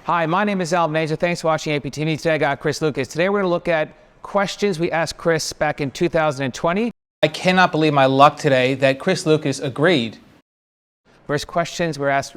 Hi, my name is Zelman. Thanks for watching APTV. Today I got Chris Lucas. Today we're going to look at questions we asked Chris back in 2020. I cannot believe my luck today that Chris Lucas agreed. First questions were asked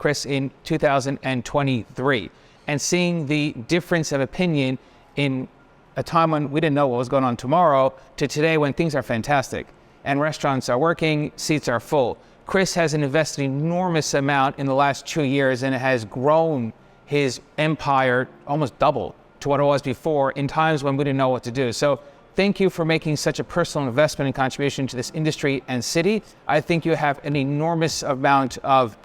Chris in 2023. And seeing the difference of opinion in a time when we didn't know what was going on tomorrow to today when things are fantastic and restaurants are working, seats are full. Chris has invested an enormous amount in the last 2 years and it has grown his empire almost double to what it was before in times when we didn't know what to do. So thank you for making such a personal investment and contribution to this industry and city. I think you have an enormous amount of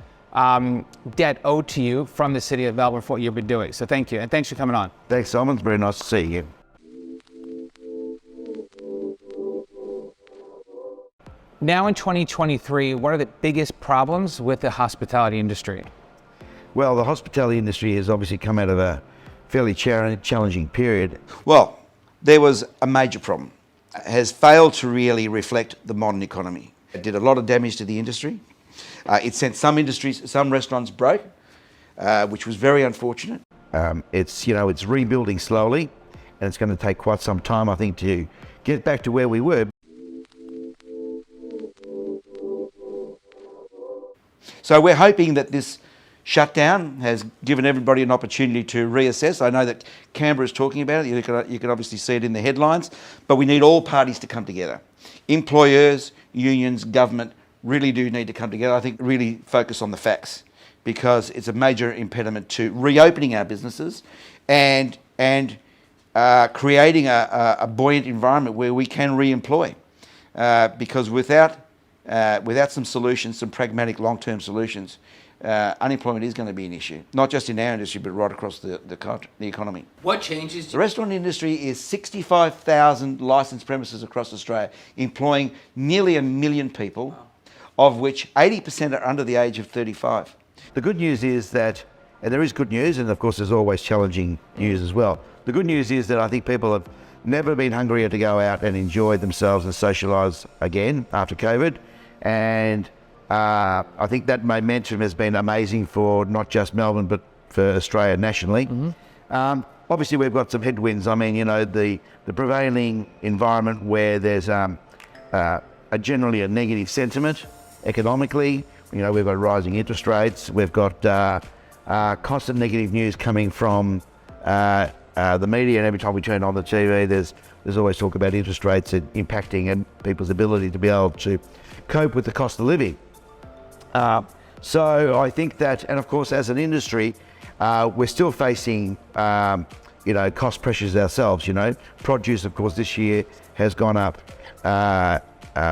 debt owed to you from the city of Melbourne for what you've been doing. So thank you, and thanks for coming on. Thanks, Zelman. It's very nice to see you. Now in 2023, what are the biggest problems with the hospitality industry? Well, the hospitality industry has obviously come out of a fairly challenging period. Well, there was a major problem. It has failed to really reflect the modern economy. It did a lot of damage to the industry. It sent some restaurants broke, which was very unfortunate. It's rebuilding slowly, and it's going to take quite some time, I think, to get back to where we were. So we're hoping that this shutdown has given everybody an opportunity to reassess. I know that Canberra is talking about it. You can obviously see it in the headlines, but we need all parties to come together. Employers, unions, government really do need to come together. I think really focus on the facts because it's a major impediment to reopening our businesses and creating a buoyant environment where we can re-employ. Because without some solutions, some pragmatic long-term solutions, unemployment is going to be an issue, not just in our industry, but right across the economy. What changes? The restaurant industry is 65,000 licensed premises across Australia, employing nearly 1 million people, of which 80% are under the age of 35. The good news is that, and there is good news, and of course there's always challenging news as well. The good news is that I think people have never been hungrier to go out and enjoy themselves and socialise again after COVID. And I think that momentum has been amazing for not just Melbourne, but for Australia nationally. Mm-hmm. Obviously, we've got some headwinds. I mean, the prevailing environment where there's generally a negative sentiment economically. We've got rising interest rates. We've got constant negative news coming from the media, and every time we turn on the TV, there's always talk about interest rates and impacting and people's ability to be able to cope with the cost of living. So I think that, and of course, as an industry, we're still facing, cost pressures ourselves. Produce, of course, this year has gone up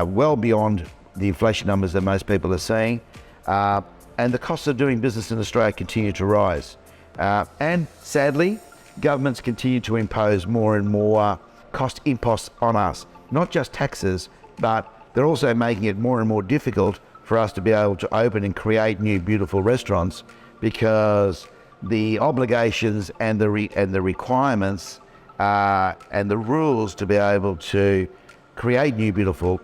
well beyond the inflation numbers that most people are seeing, and the costs of doing business in Australia continue to rise. And sadly, governments continue to impose more and more cost imposts on us, not just taxes, but they're also making it more and more difficult for us to be able to open and create new beautiful restaurants because the obligations and the requirements and the rules to be able to create new beautiful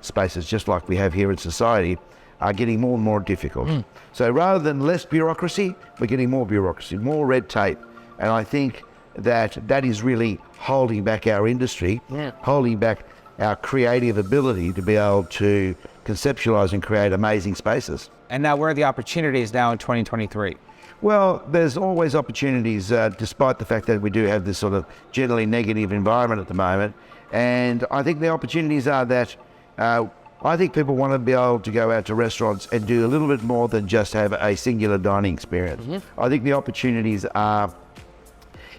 spaces, just like we have here in society, are getting more and more difficult. So rather than less bureaucracy, we're getting more bureaucracy, more red tape. And I think that is really holding back our industry, holding back our creative ability to be able to conceptualize and create amazing spaces. And now where are the opportunities now in 2023? Well, there's always opportunities, despite the fact that we do have this sort of generally negative environment at the moment. And I think the opportunities are that I think people want to be able to go out to restaurants and do a little bit more than just have a singular dining experience. Mm-hmm. I think the opportunities are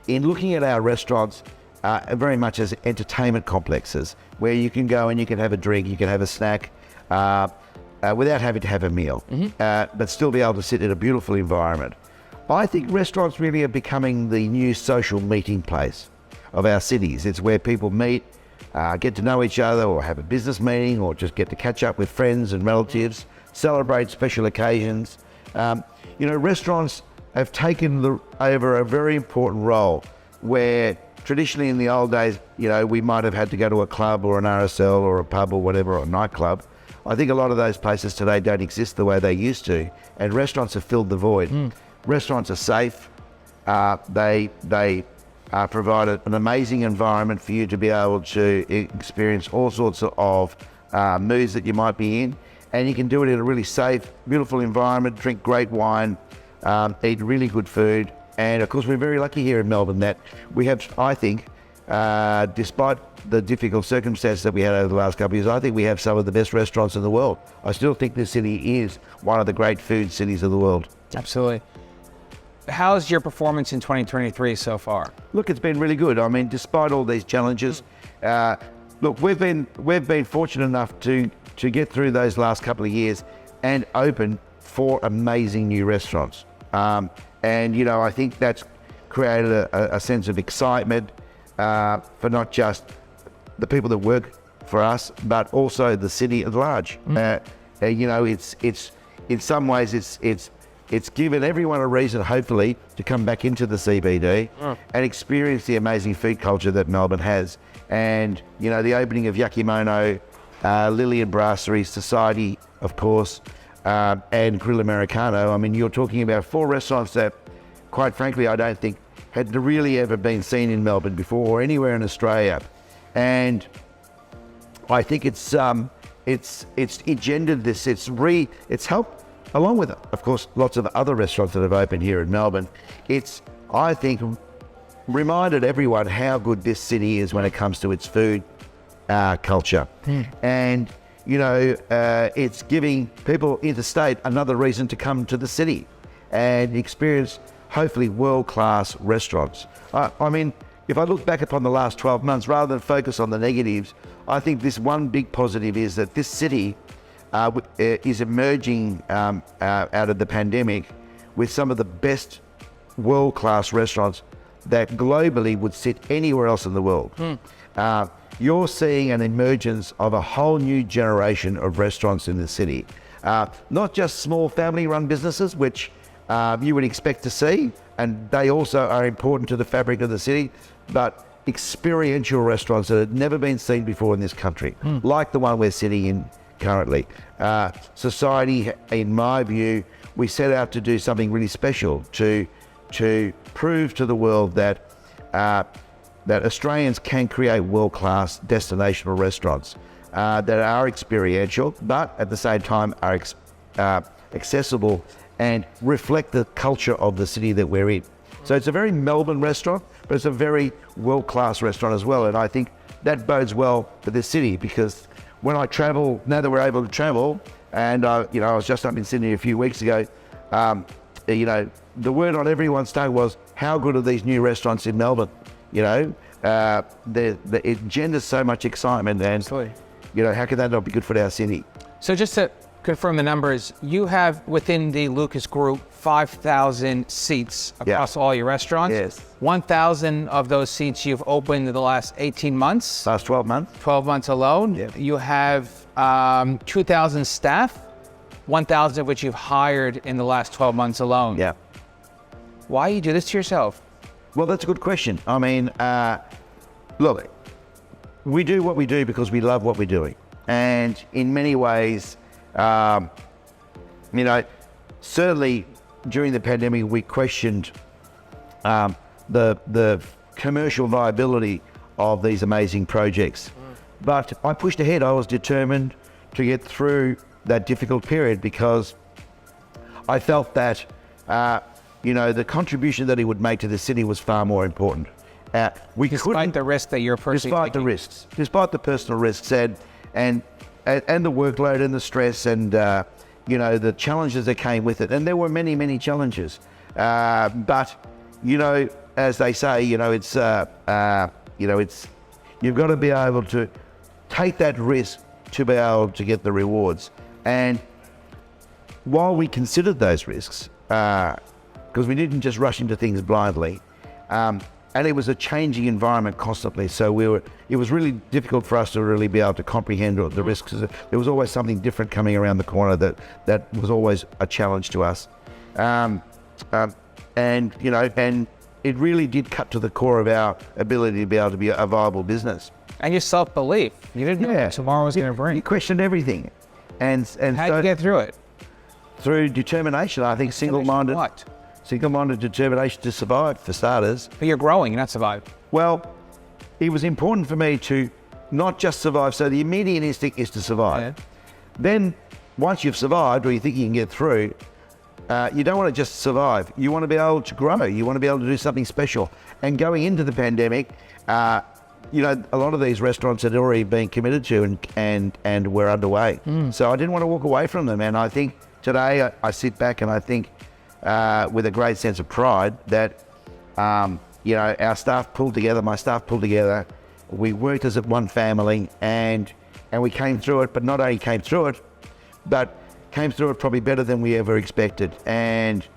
in looking at our restaurants very much as entertainment complexes where you can go and you can have a drink, you can have a snack without having to have a meal, but still be able to sit in a beautiful environment. I think restaurants really are becoming the new social meeting place of our cities. It's where people meet, get to know each other or have a business meeting or just get to catch up with friends and relatives, celebrate special occasions. Restaurants have taken over a very important role where traditionally in the old days, we might have had to go to a club or an RSL or a pub or whatever, or a nightclub. I think a lot of those places today don't exist the way they used to, and restaurants have filled the void. restaurants are safe. They provide an amazing environment for you to be able to experience all sorts of moods that you might be in, and you can do it in a really safe, beautiful environment, drink great wine, eat really good food. And of course, we're very lucky here in Melbourne that we have, I think, despite the difficult circumstances that we had over the last couple of years, I think we have some of the best restaurants in the world. I still think this city is one of the great food cities of the world. Absolutely. How's your performance in 2023 so far? Look, it's been really good. I mean, despite all these challenges, look, we've been fortunate enough to get through those last couple of years and open 4 amazing new restaurants. And you know, I think that's created a sense of excitement for not just the people that work for us, but also the city at large. You know, it's in some ways it's given everyone a reason, hopefully, to come back into the CBD and experience the amazing food culture that Melbourne has. And you know, the opening of Yakimono, Lillian Brasserie, Society, of course, and Grill Americano. I mean, you're talking about 4 restaurants that, quite frankly, I don't think had really ever been seen in Melbourne before or anywhere in Australia. And I think it's engendered this. It's helped, along with, of course, lots of other restaurants that have opened here in Melbourne. It's, I think, reminded everyone how good this city is when it comes to its food culture. And you know, it's giving people interstate another reason to come to the city and experience, hopefully, world-class restaurants. I mean, if I look back upon the last 12 months, rather than focus on the negatives, I think this one big positive is that this city is emerging out of the pandemic with some of the best world-class restaurants that globally would sit anywhere else in the world. You're seeing an emergence of a whole new generation of restaurants in the city. Not just small family-run businesses, which you would expect to see, and they also are important to the fabric of the city, but experiential restaurants that had never been seen before in this country, like the one we're sitting in currently. Society, in my view, we set out to do something really special to prove to the world that that Australians can create world-class destinational restaurants that are experiential, but at the same time are accessible and reflect the culture of the city that we're in. So it's a very Melbourne restaurant, but it's a very world-class restaurant as well. And I think that bodes well for this city, because when I travel, now that we're able to travel, and you know, I was just up in Sydney a few weeks ago, you know, the word on everyone's tongue was, how good are these new restaurants in Melbourne? You know, it engenders so much excitement, and Absolutely. you know, how can that not be good for our city? So just to confirm the numbers, you have within the Lucas Group 5,000 seats across all your restaurants. Yes. 1,000 of those seats you've opened in the last 18 months. Last 12 months. 12 months alone. Yeah. You have 2,000 staff, 1,000 of which you've hired in the last 12 months alone. Yeah. Why you do this to yourself? Well, that's a good question. I mean, look, we do what we do because we love what we're doing. And in many ways, you know, certainly during the pandemic, we questioned the commercial viability of these amazing projects. But I pushed ahead. I was determined to get through that difficult period, because I felt that, you know, the contribution that he would make to the city was far more important. Despite the risk that you're personally Despite the risks, despite the personal risks, and the workload and the stress, and you know, the challenges that came with it. And there were many, many challenges. But you know, as they say, you know, it's you know, it's, you've got to be able to take that risk to be able to get the rewards. And while we considered those risks, because we didn't just rush into things blindly, and it was a changing environment constantly, so it was really difficult for us to really be able to comprehend the risks. There was always something different coming around the corner that was always a challenge to us. And you know, and it really did cut to the core of our ability to be able to be a viable business. And your self-belief. You didn't know what tomorrow was going to bring. You questioned everything. And How'd you get through it? Through determination, I think, single-minded. What? single-minded determination to survive, for starters. But you're growing, you're not surviving. Well, it was important for me to not just survive. So the immediate instinct is to survive. Yeah. Then, once you've survived, or you think you can get through, you don't want to just survive. You want to be able to grow. You want to be able to do something special. And going into the pandemic, you know, a lot of these restaurants had already been committed to and were underway. So I didn't want to walk away from them. And I think today I sit back and I think with a great sense of pride that, you know, our staff pulled together, my staff pulled together. We worked as one family and we came through it, but not only came through it, but came through it probably better than we ever expected. And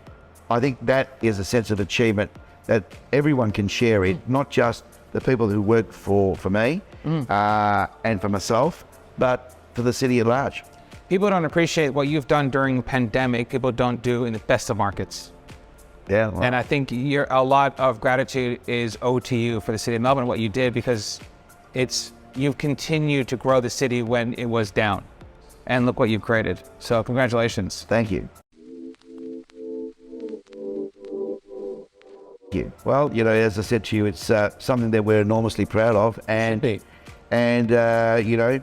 I think that is a sense of achievement that everyone can share in, not just the people who work for me and for myself, but for the city at large. People don't appreciate what you've done during the pandemic. People don't do in the best of markets. Yeah. Well, And I think a lot of gratitude is owed to you for the city of Melbourne, what you did, because you've continued to grow the city when it was down. And look what you've created. So congratulations. thank you. Well, you know, as I said to you, it's something that we're enormously proud of, and Should you know,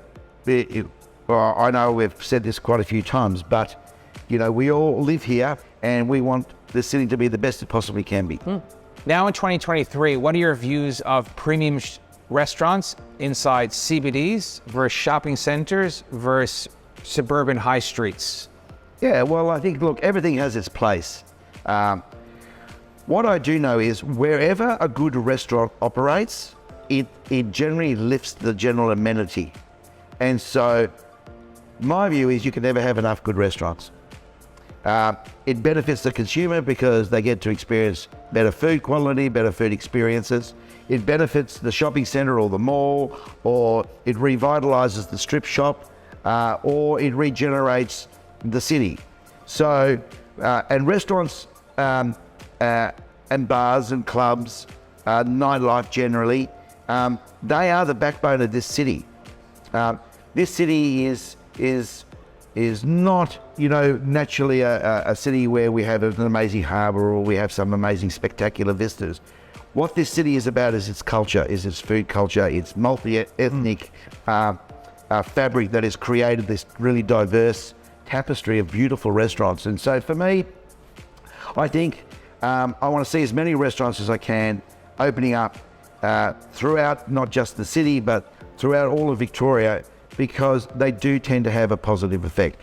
well, I know we've said this quite a few times, but you know, we all live here, and we want the city to be the best it possibly can be. Now in 2023, what are your views of premium restaurants inside CBDs versus shopping centers versus suburban high streets? Yeah, well, I think, look, everything has its place. What I do know is wherever a good restaurant operates, it generally lifts the general amenity. And so my view is you can never have enough good restaurants. It benefits the consumer because they get to experience better food quality, better food experiences. It benefits the shopping centre or the mall, or it revitalises the strip shop, or it regenerates the city. So, and restaurants and bars and clubs, nightlife generally, they are the backbone of this city. This city is not, you know, naturally a city where we have an amazing harbour or we have some amazing spectacular vistas. What this city is about is its culture, is its food culture, its multi-ethnic fabric that has created this really diverse tapestry of beautiful restaurants. And so for me, I think I want to see as many restaurants as I can opening up throughout not just the city, but throughout all of Victoria, because they do tend to have a positive effect.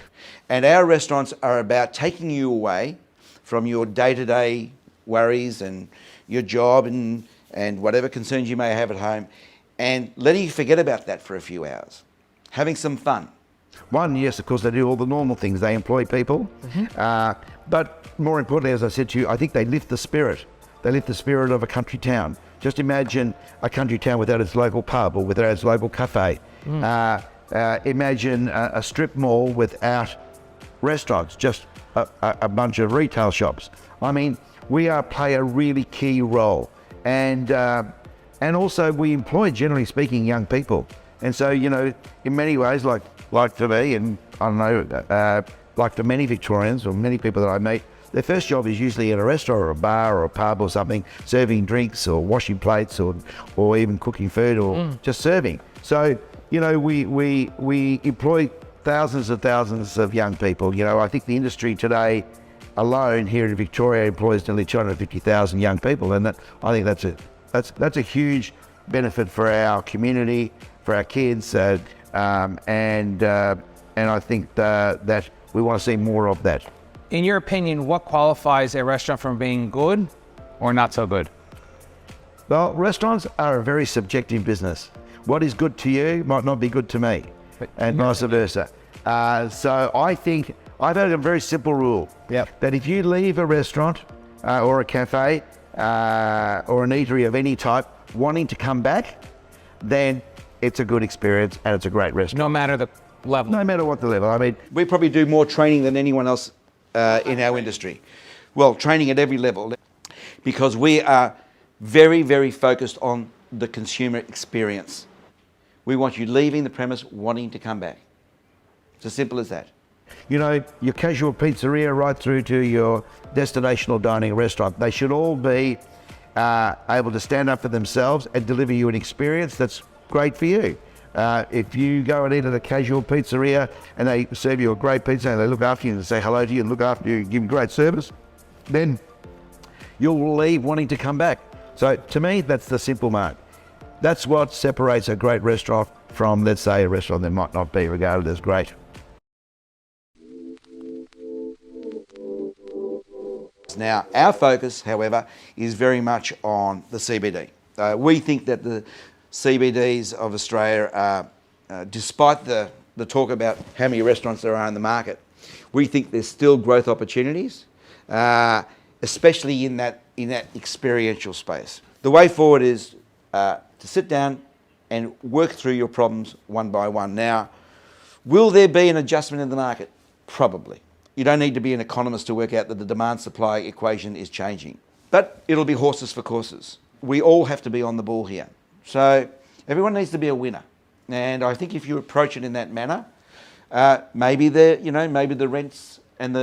And our restaurants are about taking you away from your day-to-day worries and your job and whatever concerns you may have at home, and letting you forget about that for a few hours, having some fun. One, yes, of course, they do all the normal things. They employ people. But more importantly, as I said to you, I think they lift the spirit. They lift the spirit of a country town. Just imagine a country town without its local pub or without its local cafe. Imagine a strip mall without restaurants, just a bunch of retail shops. I mean, we play a really key role. And also we employ, generally speaking, young people. And so, you know, in many ways, like for me, and I don't know, like for many Victorians or many people that I meet, their first job is usually in a restaurant or a bar or a pub or something, serving drinks or washing plates or even cooking food or just serving. So, you know, we employ thousands and thousands of young people. You know, I think the industry today alone here in Victoria employs nearly 250,000 young people, and I think that's a huge benefit for our community, for our kids, and I think that we want to see more of that. In your opinion, what qualifies a restaurant from being good or not so good? Well, restaurants are a very subjective business. What is good to you might not be good to me, and vice versa. So I think I've had a very simple rule. That if you leave a restaurant or a cafe or an eatery of any type wanting to come back, then it's a good experience and it's a great restaurant. No matter the level. No matter what the level. I mean, We probably do more training than anyone else in our industry. Well, training at every level, because we are very, very focused on the consumer experience. We want you leaving the premise wanting to come back. It's as simple as that. You know, your casual pizzeria right through to your destinational dining restaurant, they should all be able to stand up for themselves and deliver you an experience that's great for you. If you go and eat at a casual pizzeria and they serve you a great pizza and they look after you and say hello to you and look after you and give you great service, then you'll leave wanting to come back. So to me, that's the simple mark. That's what separates a great restaurant from, let's say, a restaurant that might not be regarded as great. Now, our focus, however, is very much on the CBD. We think that the CBDs of Australia are, despite the talk about how many restaurants there are in the market, we think there's still growth opportunities, especially in that experiential space. The way forward is to sit down and work through your problems one by one. Now, will there be an adjustment in the market? Probably. You don't need to be an economist to work out that the demand-supply equation is changing. But it'll be horses for courses. We all have to be on the ball here. So everyone needs to be a winner. And I think if you approach it in that manner, maybe the rents and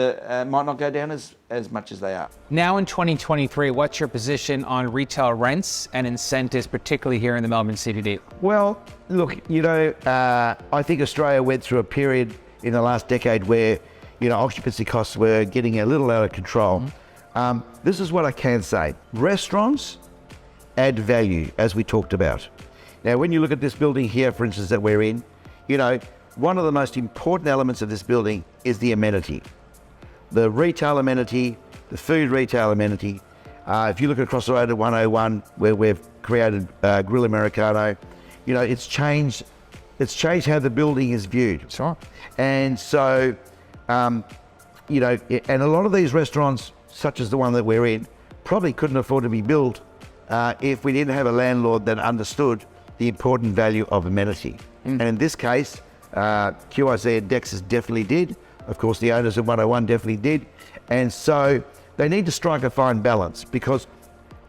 might not go down as much as they are. Now in 2023, what's your position on retail rents and incentives, particularly here in the Melbourne CBD? Well, look, I think Australia went through a period in the last decade where, occupancy costs were getting a little out of control. This is what I can say. Restaurants add value, as we talked about. Now, when you look at this building here, for instance, that we're in, one of the most important elements of this building is the amenity. The retail amenity, the food retail amenity. If you look across the road at 101, where we've created Grill Americano, it's changed how the building is viewed. Sure. And so, and a lot of these restaurants, such as the one that we're in, probably couldn't afford to be built if we didn't have a landlord that understood the important value of amenity. And in this case, QIZ and Dex's definitely did. Of course, the owners of 101 definitely did. And so they need to strike a fine balance, because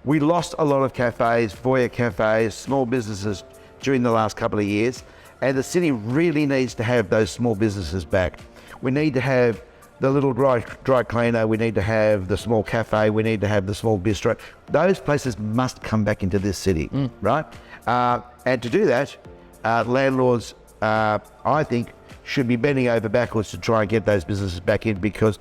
we lost a lot of cafes, foyer cafes, small businesses during the last couple of years. And the city really needs to have those small businesses back. We need to have the little dry cleaner, we need to have the small cafe, we need to have the small bistro. Those places must come back into this city, right? And to do that, landlords, I think, should be bending over backwards to try and get those businesses back in, because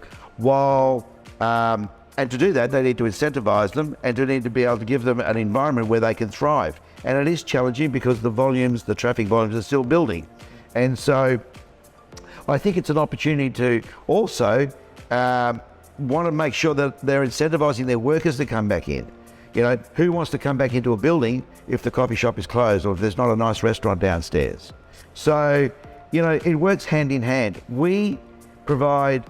and to do that, they need to incentivize them and to need to be able to give them an environment where they can thrive. And it is challenging because the traffic volumes are still building. And so I think it's an opportunity to also want to make sure that they're incentivizing their workers to come back in. Who wants to come back into a building if the coffee shop is closed or if there's not a nice restaurant downstairs? So, it works hand in hand. We provide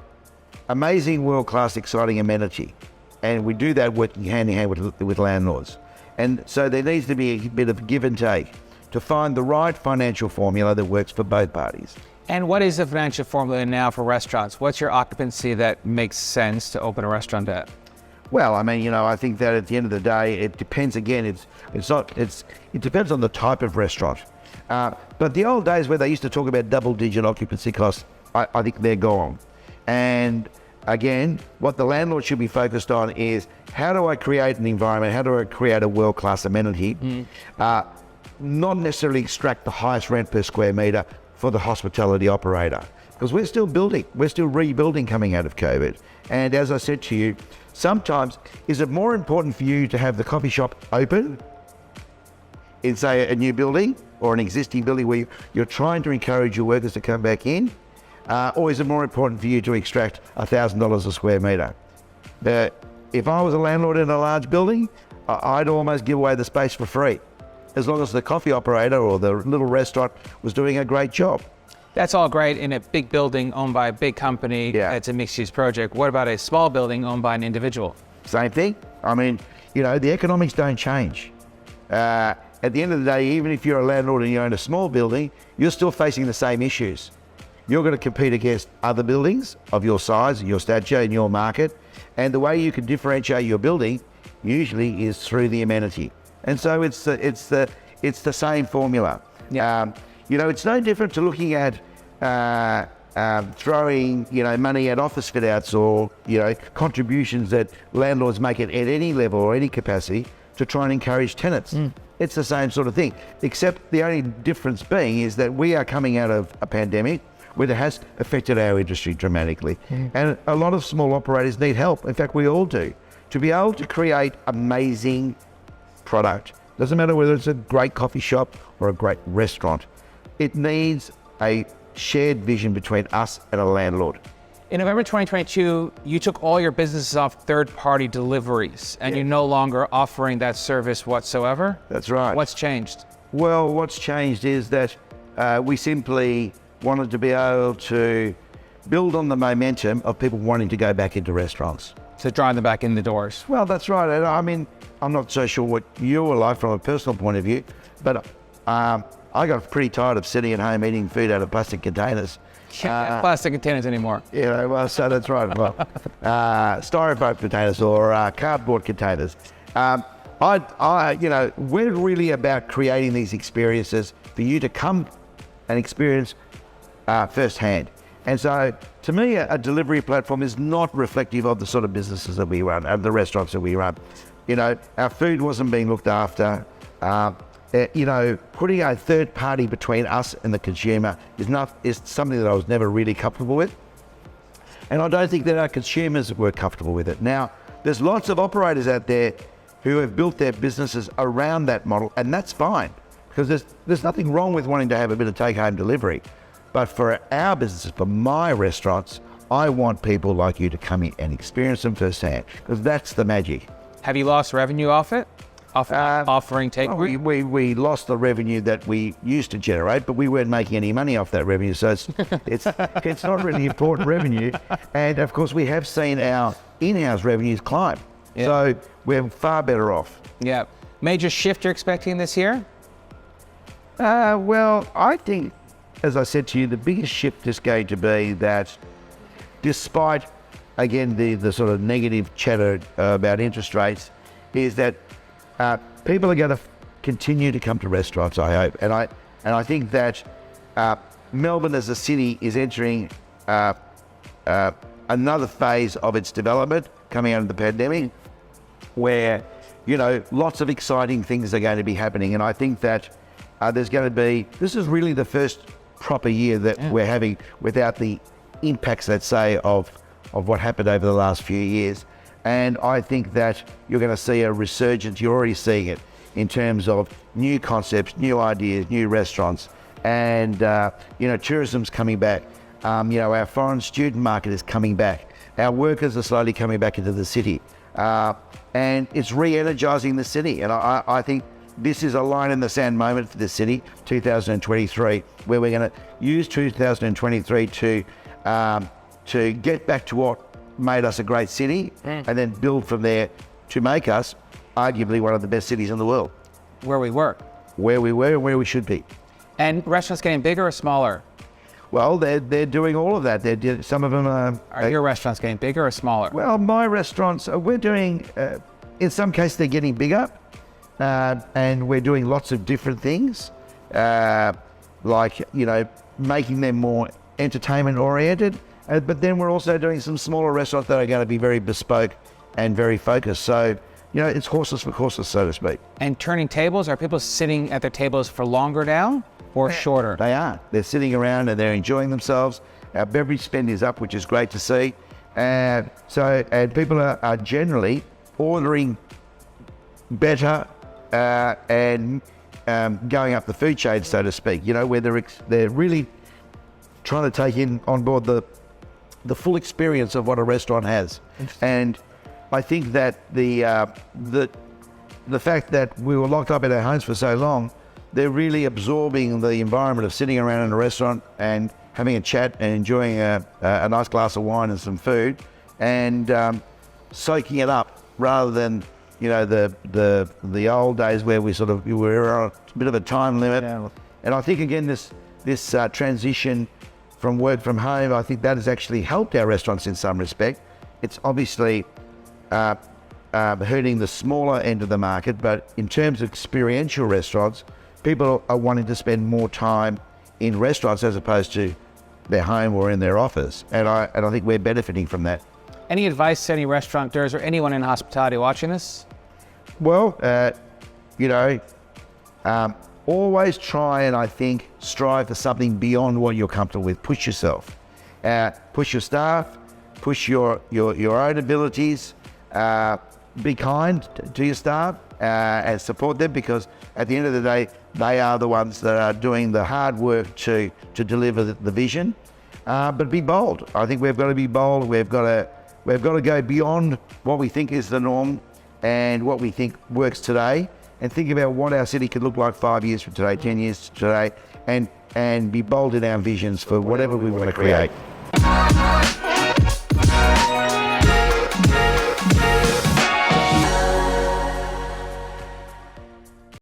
amazing, world-class, exciting amenity, and we do that working hand in hand with landlords. And so there needs to be a bit of give and take to find the right financial formula that works for both parties. And what is the financial formula now for restaurants? What's your occupancy that makes sense to open a restaurant at? Well, I think that at the end of the day, it depends. Again, it depends on the type of restaurant. But the old days where they used to talk about double-digit occupancy costs, I think they're gone. And again, what the landlord should be focused on is, how do I create an environment? How do I create a world-class amenity? Not necessarily extract the highest rent per square metre for the hospitality operator, because we're still building, we're still rebuilding coming out of COVID. And as I said to you, sometimes, is it more important for you to have the coffee shop open in, say, a new building or an existing building where you're trying to encourage your workers to come back in? Or is it more important for you to extract $1,000 a square metre? If I was a landlord in a large building, I'd almost give away the space for free, as long as the coffee operator or the little restaurant was doing a great job. That's all great in a big building owned by a big company. Yeah. It's a mixed-use project. What about a small building owned by an individual? Same thing. The economics don't change. At the end of the day, even if you're a landlord and you own a small building, you're still facing the same issues. You're going to compete against other buildings of your size, your stature, in your market. And the way you can differentiate your building usually is through the amenity. And so it's the same formula. Yeah. It's no different to looking at throwing, money at office fit outs or, contributions that landlords make at any level or any capacity to try and encourage tenants. It's the same sort of thing, except the only difference being is that we are coming out of a pandemic where it has affected our industry dramatically. And a lot of small operators need help. In fact, we all do. To be able to create amazing product, doesn't matter whether it's a great coffee shop or a great restaurant, it needs a shared vision between us and a landlord. In November 2022, you took all your businesses off third-party deliveries, and you're no longer offering that service whatsoever? That's right. What's changed? Well, what's changed is that we simply wanted to be able to build on the momentum of people wanting to go back into restaurants. To drive them back in the doors. Well, that's right. And I mean, I'm not so sure what you were like from a personal point of view, but I got pretty tired of sitting at home eating food out of plastic containers. Plastic containers anymore. Well, so that's right. Well, styrofoam containers or cardboard containers. We're really about creating these experiences for you to come and experience firsthand. And so, to me, a delivery platform is not reflective of the sort of businesses that we run, and the restaurants that we run. Our food wasn't being looked after. Putting a third party between us and the consumer is something that I was never really comfortable with. And I don't think that our consumers were comfortable with it. Now, there's lots of operators out there who have built their businesses around that model, and that's fine, because there's nothing wrong with wanting to have a bit of take-home delivery. But for our businesses, for my restaurants, I want people like you to come in and experience them firsthand, because that's the magic. Have you lost revenue off it? Offering takeaway? We lost the revenue that we used to generate, but we weren't making any money off that revenue, so it's not really important revenue. And of course, we have seen our in-house revenues climb, so we're far better off. Yeah. Major shift you're expecting this year? Well, I think, as I said to you, the biggest shift is going to be that, despite again the sort of negative chatter about interest rates, is that people are going to continue to come to restaurants, I hope. And I think that Melbourne as a city is entering another phase of its development coming out of the pandemic, where, lots of exciting things are going to be happening. And I think that this is really the first proper year that we're having without the impacts, let's say, of what happened over the last few years. And I think that you're going to see a resurgence. You're already seeing it in terms of new concepts, new ideas, new restaurants, and tourism's coming back. Our foreign student market is coming back. Our workers are slowly coming back into the city, and it's re-energizing the city. And I think this is a line in the sand moment for the city, 2023, where we're going to use 2023 to get back to what made us a great city, and then build from there to make us arguably one of the best cities in the world. Where we were, and where we should be. And restaurants getting bigger or smaller? Well, they're doing all of that. Some of them are your restaurants getting bigger or smaller? Well, my restaurants, we're doing, in some cases they're getting bigger, and we're doing lots of different things, like making them more entertainment oriented. But then we're also doing some smaller restaurants that are going to be very bespoke and very focused. So, it's horses for courses, so to speak. And turning tables, are people sitting at their tables for longer now or shorter? They are. They're sitting around and they're enjoying themselves. Our beverage spend is up, which is great to see. And people are generally ordering better and going up the food chain, so to speak, where they're really trying to take on board the full experience of what a restaurant has. And I think that the fact that we were locked up in our homes for so long, they're really absorbing the environment of sitting around in a restaurant and having a chat and enjoying a nice glass of wine and some food, and soaking it up, rather than the old days where we were on a bit of a time limit. Yeah. And I think again this transition from work from home, I think that has actually helped our restaurants in some respect. It's obviously hurting the smaller end of the market, but in terms of experiential restaurants, people are wanting to spend more time in restaurants as opposed to their home or in their office. And I think we're benefiting from that. Any advice to any restaurateurs or anyone in hospitality watching this? Well, always try and, I think, strive for something beyond what you're comfortable with. Push yourself. Push your staff, push your own abilities. Be kind to your staff and support them, because at the end of the day, they are the ones that are doing the hard work to deliver the vision. But be bold. I think we've got to be bold. We've got to go beyond what we think is the norm and what we think works today, and think about what our city could look like 5 years from today, 10 years from today, and be bold in our visions for whatever we want to create.